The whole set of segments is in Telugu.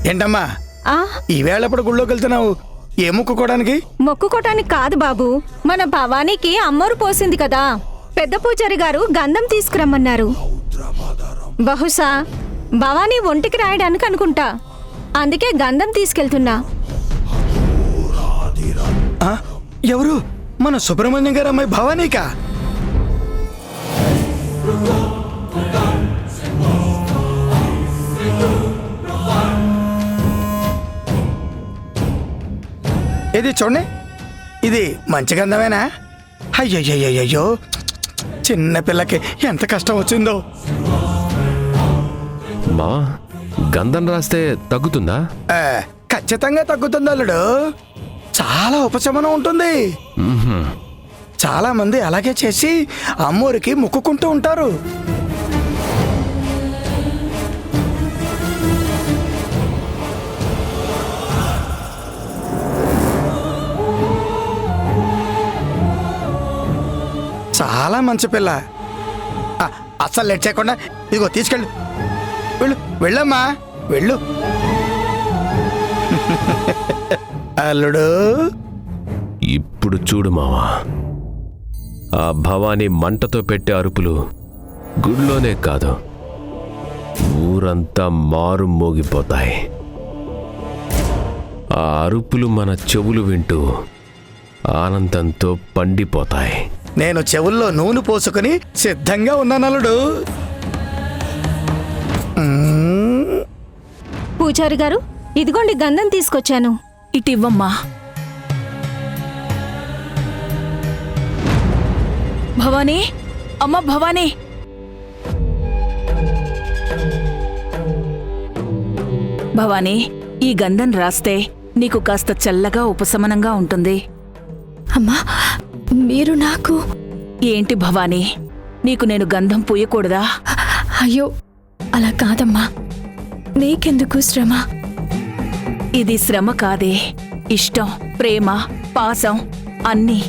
ఏంటమ్మా ఈవేళప్పుడు గుళ్ళోకి వెళ్తున్నావు? ఏ మొక్కుకోవడానికి? మొక్కుకోటానికి కాదు బాబు, మన భవానీకి అమ్మోరు పోసింది కదా, పెద్ద పూజారి గారు గంధం తీసుకురమ్మన్నారు. బహుశా భవానీ ఒంటికి రాయడానికి అనుకుంటా, అందుకే గంధం తీసుకెళ్తున్నా. ఎవరు? మన సుబ్రహ్మణ్యం గారు అమ్మాయి భవానీకా? ఇది చూడండి, ఇది మంచి గంధమేనా? అయ్యయ్యో, చిన్న పిల్లకి ఎంత కష్టం వచ్చిందో. మా గంధం రాస్తే తగ్గుతుందా? ఖచ్చితంగా తగ్గుతుంది అల్లుడు, చాలా ఉపశమనం ఉంటుంది. చాలా మంది అలాగే చేసి అమ్మోరికి మొక్కుకుంటూ ఉంటారు. చాలా మంచి పిల్ల. అస్సలు లేట్ చేయకుండా ఇదిగో తీసుకెళ్ళు. వెళ్ళు, వెళ్ళమ్మా, వెళ్ళు. అల్లుడు, ఇప్పుడు చూడు మావా, ఆ భవానీ మంటతో పెట్టే అరుపులు గుడిలోనే కాదు, ఊరంతా మారు మోగిపోతాయి. ఆ అరుపులు మన చెవులు వింటూ ఆనందంతో పండిపోతాయి. నేను చెవుల్లో నూనె పోసుకుని సిద్ధంగా ఉన్నాను అల్లుడు. పూజారి గారు, ఇదిగోండి గంధం తీసుకొచ్చాను. ఇటివ్వమ్మా. భవానీ, అమ్మ భవానీ, భవానీ, ఈ గంధం రాస్తే నీకు కాస్త చల్లగా ఉపశమనంగా ఉంటుంది. అమ్మా, మీరు నాకు... ఏంటి భవానీ, నీకు నేను గంధం పూయకూడదా? అయ్యో, అలా కాదమ్మా, నీకెందుకు శ్రమ? ఇది శ్రమ కాదే, ఇష్టం, ప్రేమ, పాసం అన్నీ.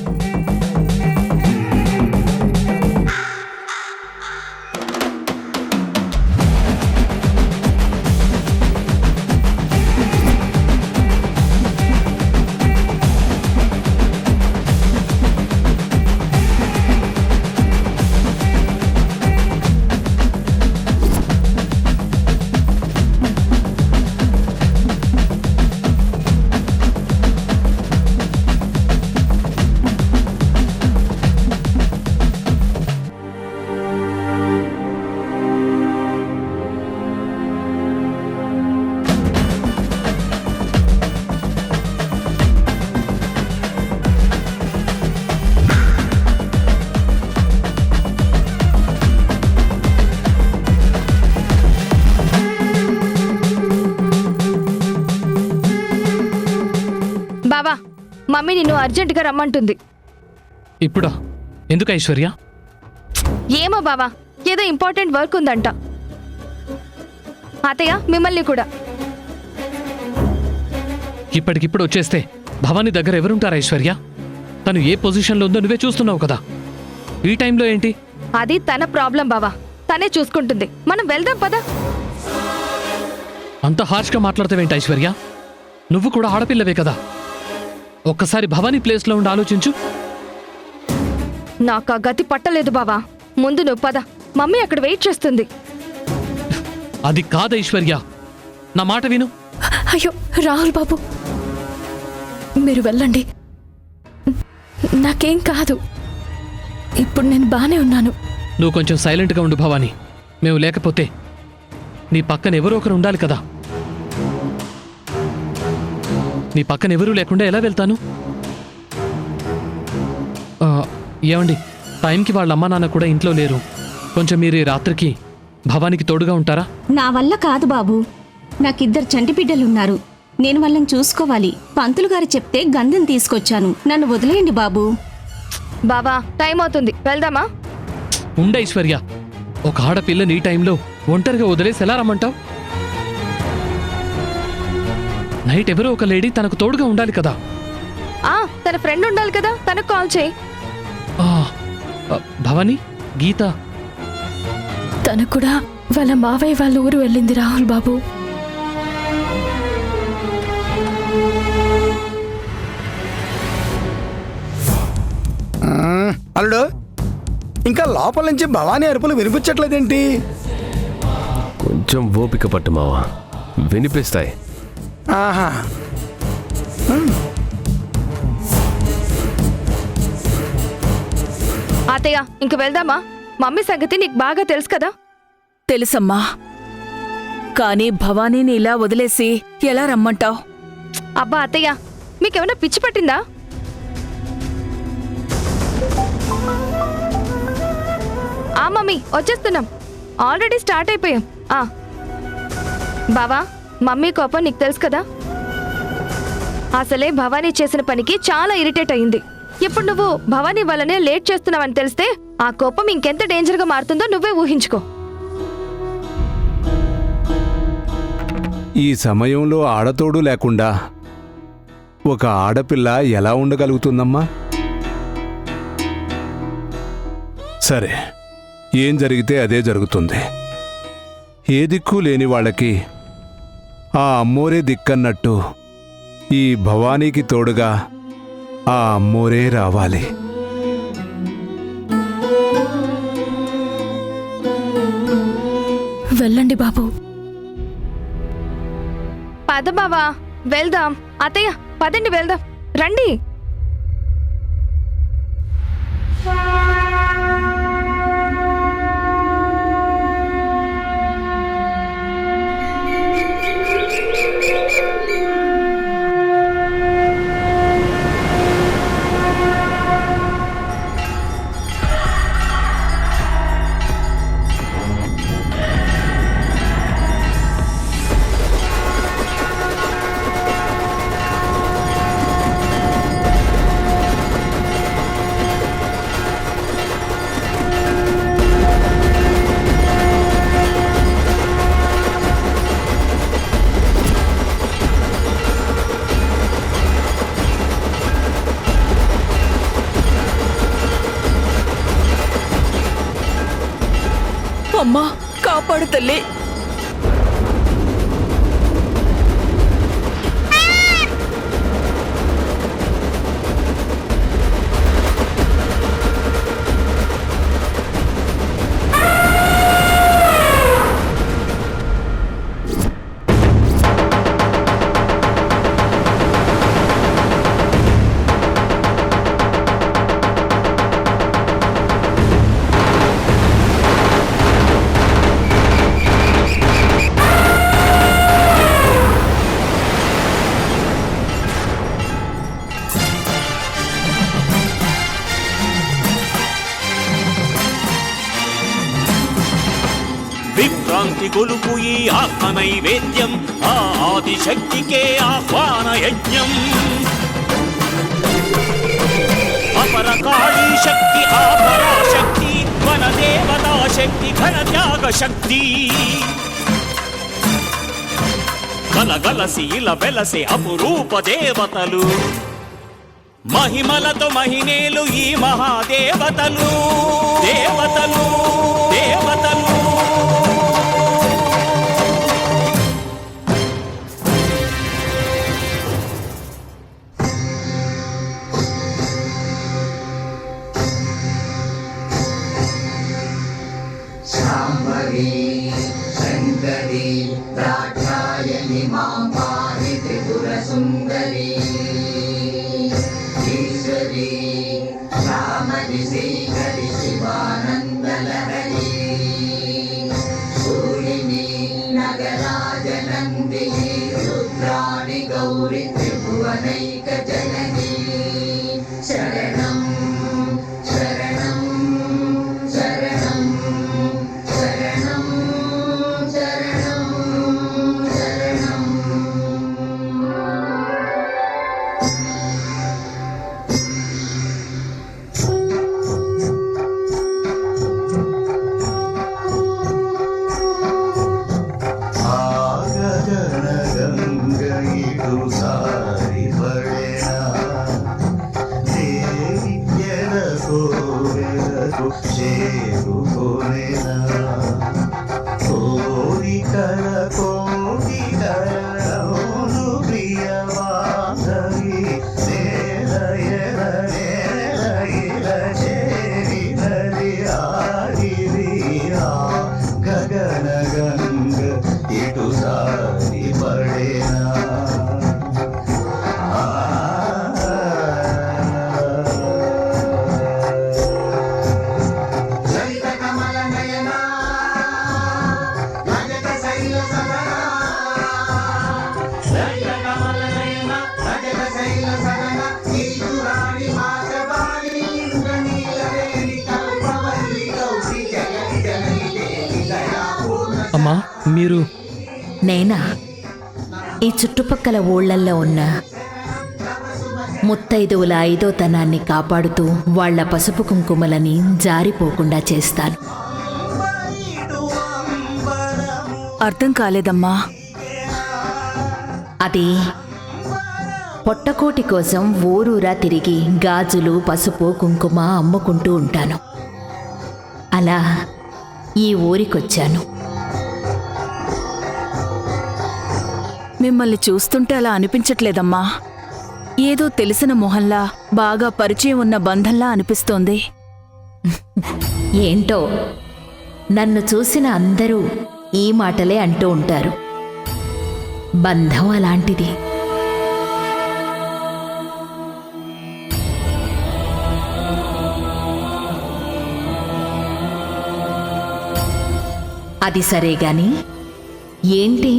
బావా, మమ్మీ నిన్ను అర్జెంటుగా రమ్మంటుంది. ఇప్పుడా? ఎందుకు ఐశ్వర్య? ఏమో బావా, ఏదో ఇంపార్టెంట్ వర్క్ ఉందంట. అత్తయ్య, మిమ్మల్ని కూడా. ఇప్పటికిప్పుడు వచ్చేస్తే భవానీ దగ్గర ఎవరుంటారు ఐశ్వర్య? తను ఏ పొజిషన్లో ఉందో నువ్వే చూస్తున్నావు కదా, ఈ టైంలో ఏంటి? అది తన ప్రాబ్లం బావా, తనే చూసుకుంటుంది. మనం వెళ్దాం పదా. అంత హార్ష్గా మాట్లాడతావేంటి ఐశ్వర్య? నువ్వు కూడా ఆడపిల్లవే కదా, ఒక్కసారి భవానీ ప్లేస్లో ఉండి ఆలోచించు. నాకు ఆ గతి పట్టలేదు బావా, ముందు నువ్వు పద, మమ్మీ అక్కడ వెయిట్ చేస్తుంది. అది కాదు ఐశ్వర్య, నా మాట విను. అయ్యో రాహుల్ బాబు, మీరు వెళ్ళండి, నాకేం కాదు, ఇప్పుడు నేను బానే ఉన్నాను. నువ్వు కొంచెం సైలెంట్గా ఉండు భవానీ, మేము లేకపోతే నీ పక్కన ఎవరో ఒకరు ఉండాలి కదా. నీ పక్కన ఎవరూ లేకుండా ఎలా వెళ్తాను? ఏమండి, టైంకి వాళ్ళ అమ్మా నాన్న కూడా ఇంట్లో లేరు, కొంచెం మీరు ఈ రాత్రికి భవానికి తోడుగా ఉంటారా? నా వల్ల కాదు బాబు, నాకిద్దరు చంటి బిడ్డలున్నారు, నేను వాళ్ళని చూసుకోవాలి. పంతులు గారు చెప్తే గంధం తీసుకొచ్చాను, నన్ను వదిలేయండి బాబు. బావా, టైం అవుతుంది, వెళ్దామా? ఉండ ఐశ్వర్య, ఒక ఆడపిల్లని ఈ టైంలో ఒంటరిగా వదిలేసి ఎలా రమ్మంటావు? నైట్ ఎవరో ఒక లేడీ తనకు తోడుగా ఉండాలి కదా. తన ఫ్రెండ్ ఉండాలి కదా, తనకు కాల్ చేయి. భవానీ, గీత తను కూడా వాళ్ళ మావయ్య వాళ్ళ ఊరు వెళ్ళింది రాహుల్ బాబు. అల్లుడు, ఇంకా లోపల నుంచి భవానీ అరుపులు వినిపించట్లేదేంటి? కొంచెం ఓపిక పట్టు మావా, వినిపిస్తాయి. ఆహా. అత్తయ్య ఇంక వెళ్దామా? మమ్మీ సంగతి నీకు బాగా తెలుసు కదా. తెలుసమ్మా, కానీ భవానీని ఇలా వదిలేసి ఎలా రమ్మంటావ్? అబ్బా అత్తయ్య, మీకేమైనా పిచ్చి పట్టిందా? ఆ మమ్మీ వచ్చేస్తున్నాం, ఆల్రెడీ స్టార్ట్ అయిపోయాం. బావా, మమ్మీ కోపం నీకు తెలుసు కదా. అసలే భవానీ చేసిన పనికి చాలా ఇరిటేట్ అయింది. ఇప్పుడు నువ్వు భవానీ వల్లనే లేట్ చేస్తున్నావని తెలిస్తే ఆ కోపం ఇంకెంత డేంజర్గా మారుతుందో నువ్వే ఊహించుకో. ఈ సమయంలో ఆడతోడు లేకుండా ఒక ఆడపిల్ల ఎలా ఉండగలుగుతుందమ్మా? సరే, ఏం జరిగితే అదే జరుగుతుంది. ఏ దిక్కు లేని వాళ్ళకి ఆ అమ్మోరే దిక్కన్నట్టు ఈ భవానీకి తోడుగా ఆ అమ్మోరే రావాలి. వెళ్ళండి బాబు. పద బావా వెళ్దాం. అత్తయ్య పదండి వెళ్దాం, రండి. అమ్మా, కాపాడు తల్లి. విభ్రాంతి గొలుపు ఈ ఆత్మ నైవేద్యం, ఆ ఆదిశక్తికే ఆహ్వాన యజ్ఞం. అపరకాళీ శక్తి, ఆ పరాశక్తి, వనదేవతా శక్తి, ఘన త్యాగ శక్తి. కలగలసి ఇలా వెలసే అపురూప దేవతలు, మహిమలతో మహినేలు ఈ మహాదేవతలు. దేవతలు దేవతలు శాంభవి శంకరి దాక్షాయణి మాం పాహి త్రిపుర సుందరి ఈశ్వరి శ్యామలి శ్రీకరి శివానందలహరి సూర్యిని నగరాజనందిని రుద్రాణి గౌరి త్రిభువనైక జనని శరణం శరణం శరణం శరణం శరణం శరణం. ಆಗಗನ ಗಂಗೈದು ಸಾರಿ ಬಳೆನ మీరు నేనా ఈ చుట్టుపక్కల ఊళ్ళల్లో ఉన్న ముత్తైదువుల ఐదోతనాన్ని కాపాడుతూ వాళ్ల పసుపు కుంకుమలని జారిపోకుండా చేస్తాను. అర్థం కాలేదమ్మా. అది పొట్టకోటి కోసం ఊరూరా తిరిగి గాజులు పసుపు కుంకుమ అమ్ముకుంటూ ఉంటాను. అలా ఈ ఊరికొచ్చాను. మిమ్మల్ని చూస్తుంటే అలా అనిపించట్లేదమ్మా. ఏదో తెలిసిన మొహంలా, బాగా పరిచయం ఉన్న బంధంలా అనిపిస్తోంది. ఏంటో నన్ను చూసిన అందరూ ఈ మాటలే అంటూ ఉంటారు. బంధం అలాంటిది. అది సరే గాని ఏంటి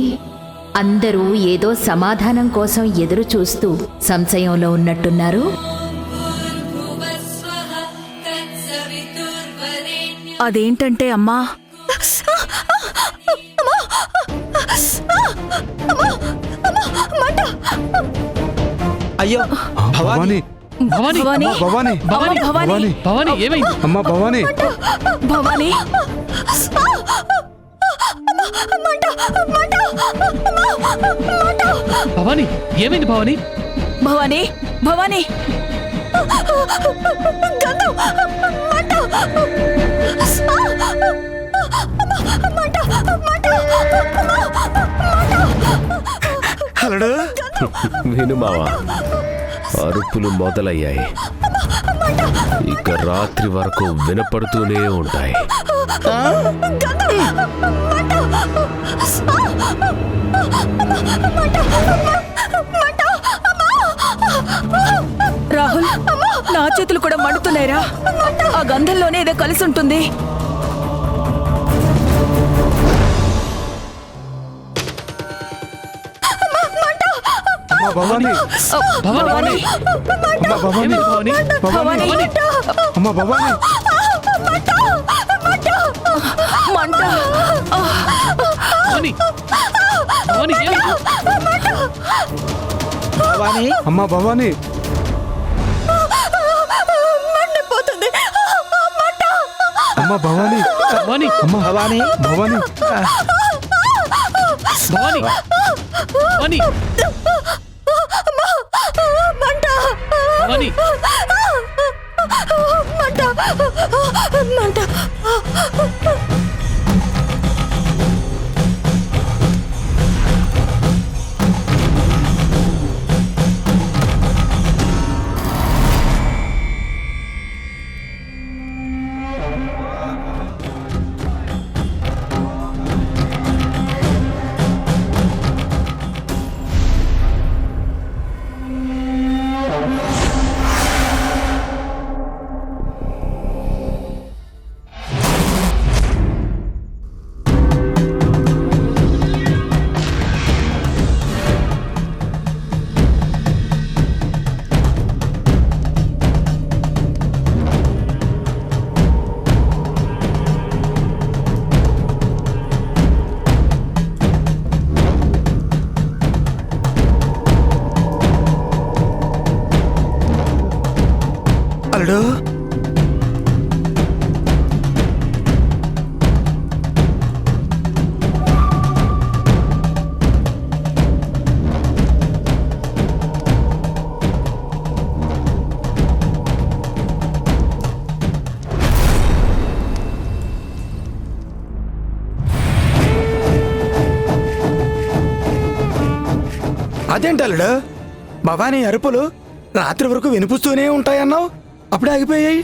అందరూ ఏదో సమాధానం కోసం ఎదురు చూస్తూ సంశయంలో ఉన్నట్టున్నారు. అదేంటంటే అమ్మా, అయ్యో భవానీ భవానీ భవానీ భవానీ భవానీ భవానీ భవానీ ఏమైంది? అమ్మా భవానీ భవానీ భవానీ ఏమైంది? భవానీ భవానీ భవానీ అల్లుడు విను మావా, అరుపులు మొదలయ్యాయి. ఇక రాత్రి వరకు వినపడుతూనే ఉంటాయి. రాహుల్, నా చేతులు కూడా మండుతున్నాయిరా. ఆ గంధంలోనే ఏదో కలిసి ఉంటుంది. అమ్మా భవానీ భవానీ అమ్మా భవానీ ఏమైంది? భవానీ భవానీ భవానీ అమ్మా భవానీ మంట. భవానీ భవానీ ఏమైంది? భవానీ అమ్మా భవానీ అమ్మా భవానీ భవానీ అమ్మా భవానీ భవానీ భవానీ భవానీ భవానీ అల్లుడు అదేంటి అల్లుడు భవానీ అరుపులు రాత్రి వరకు వినిపిస్తూనే ఉంటాయన్నావు, అప్పుడే ఆగిపోయాయి.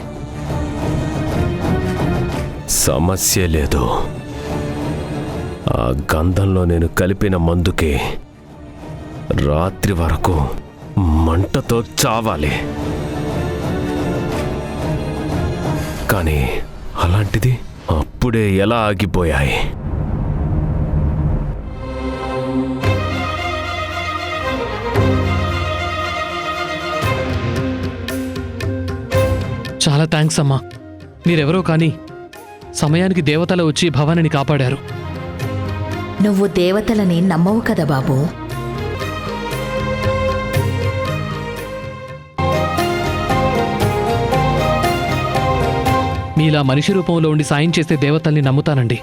సమస్య లేదు. ఆ గంధంలో నేను కలిపిన మందుకే రాత్రి వరకు మంటతో చావాలి. కానీ అలాంటిది అప్పుడే ఎలా ఆగిపోయాయి? చాలా థ్యాంక్స్ అమ్మా. మీరెవరో కానీ సమయానికి దేవతలు వచ్చి భవానిని కాపాడారు. నువ్వు దేవతలని నమ్మవు కదా బాబు. మీలా మనిషి రూపంలో ఉండి సాయం చేసే దేవతల్ని నమ్ముతానండి.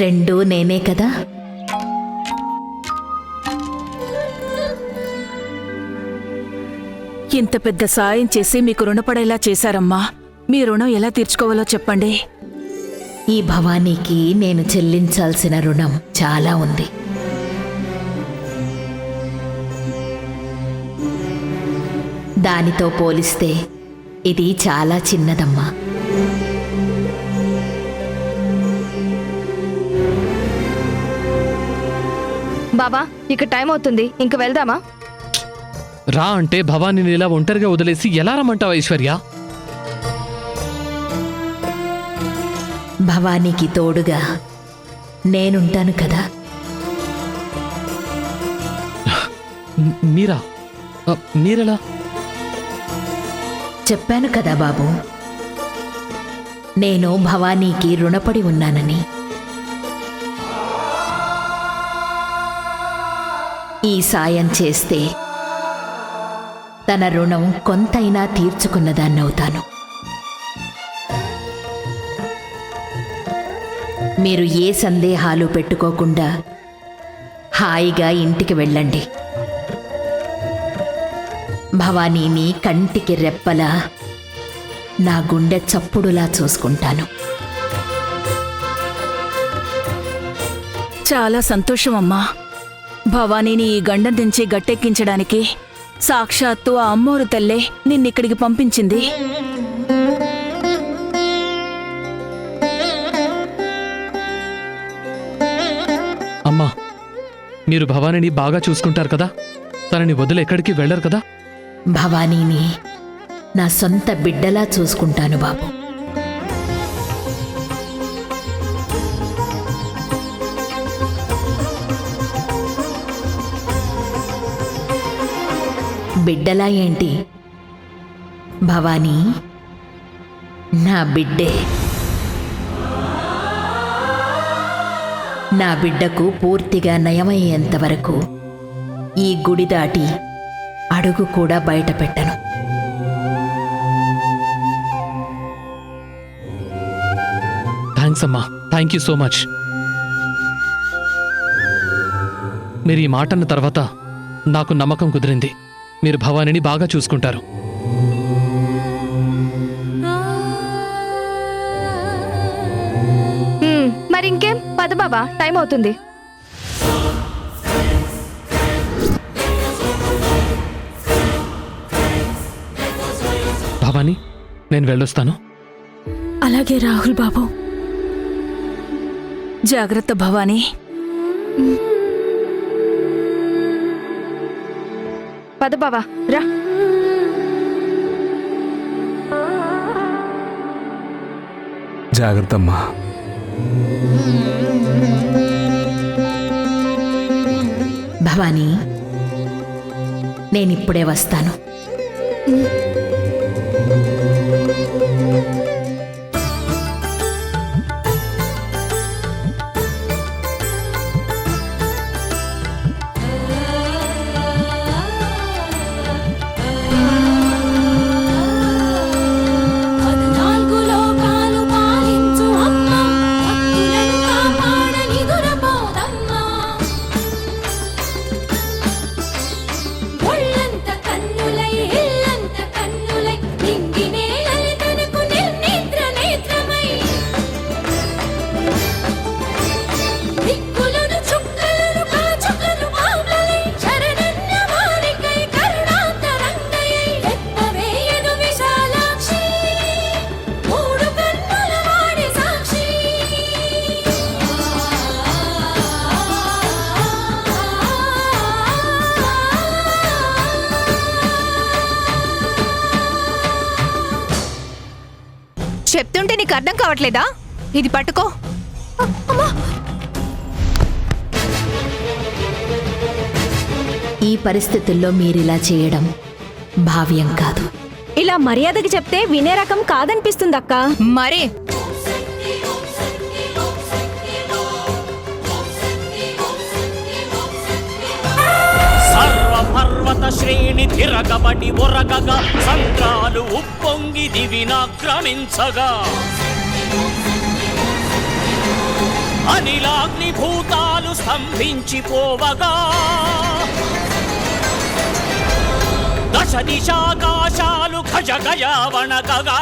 రెండూ నేనే కదా. ఇంత పెద్ద సాయం చేసి మీకు రుణపడేలా చేశారమ్మా. మీ రుణం ఎలా తీర్చుకోవాలో చెప్పండి. ఈ భవానీకి నేను చెల్లించాల్సిన రుణం చాలా ఉంది. దానితో పోలిస్తే ఇది చాలా చిన్నదమ్మా. బాబా ఇక టైం అవుతుంది, ఇంక వెళ్దామా? రా అంటే భవానీని ఇలా ఒంటరిగా వదిలేసి ఎలా రమ్మంటావు ఐశ్వర్య? భవానీకి తోడుగా నేనుంటాను కదా. మీరా? మీరెలా? చెప్పాను కదా బాబు, నేను భవానీకి రుణపడి ఉన్నానని. ఈ సాయం చేస్తే తన రుణం కొంతైనా తీర్చుకున్నదాన్నవుతాను. మీరు ఏ సందేహాలు పెట్టుకోకుండా హాయిగా ఇంటికి వెళ్ళండి. భవానీని కంటికి రెప్పలా, నా గుండె చప్పుడులా చూసుకుంటాను. చాలా సంతోషం అమ్మా. భవానీని ఈ గండం నుంచి గట్టెక్కించడానికి సాక్షాత్తు ఆ అమ్మోరు తల్లే నిన్నిక్కడికి పంపించింది. అమ్మా, మీరు భవానీని బాగా చూసుకుంటారు కదా? తనని వదిలి ఎక్కడికి వెళ్ళరు కదా? భవానీని నా సొంత బిడ్డలా చూసుకుంటాను బాబు. బిడ్డలా ఏంటి, భవానీ నా బిడ్డే. నా బిడ్డకు పూర్తిగా నయమయ్యేంత వరకు ఈ గుడి దాటి అడుగు కూడా బయట పెట్టను. థ్యాంక్స్ అమ్మా, థ్యాంక్ యూ సో మచ్. మీరు ఈ మాట అన్న తర్వాత నాకు నమ్మకం కుదిరింది. మీరు భవానీని బాగా చూసుకుంటారు. మరి ఇంకేం, పద బాబా, టైం అవుతుంది. భవానీ, నేను వెళ్ళొస్తాను. అలాగే రాహుల్ బాబు. జాగ్రత్త భవానీ. పద బాబా, రా. జాగ్రత్త అమ్మా. భవానీ, నేనిప్పుడే వస్తాను. చెప్తుంటే నీకు అర్థం కావట్లేదా? ఇది పట్టుకో. ఈ పరిస్థితుల్లో మీరిలా చేయడం భావ్యం కాదు. ఇలా మర్యాదకి చెప్తే వినే రకం కాదనిపిస్తుందక్క. మరే శ్రేణి తిరగబడి ఒరగగా సంద్రాలు ఉప్పొంగి దివినాక్రమించగా అనిలాగ్ని భూతాలు స్తంభించిపోవగా దశ దిశాకాశాలు గజ గజ వణకగా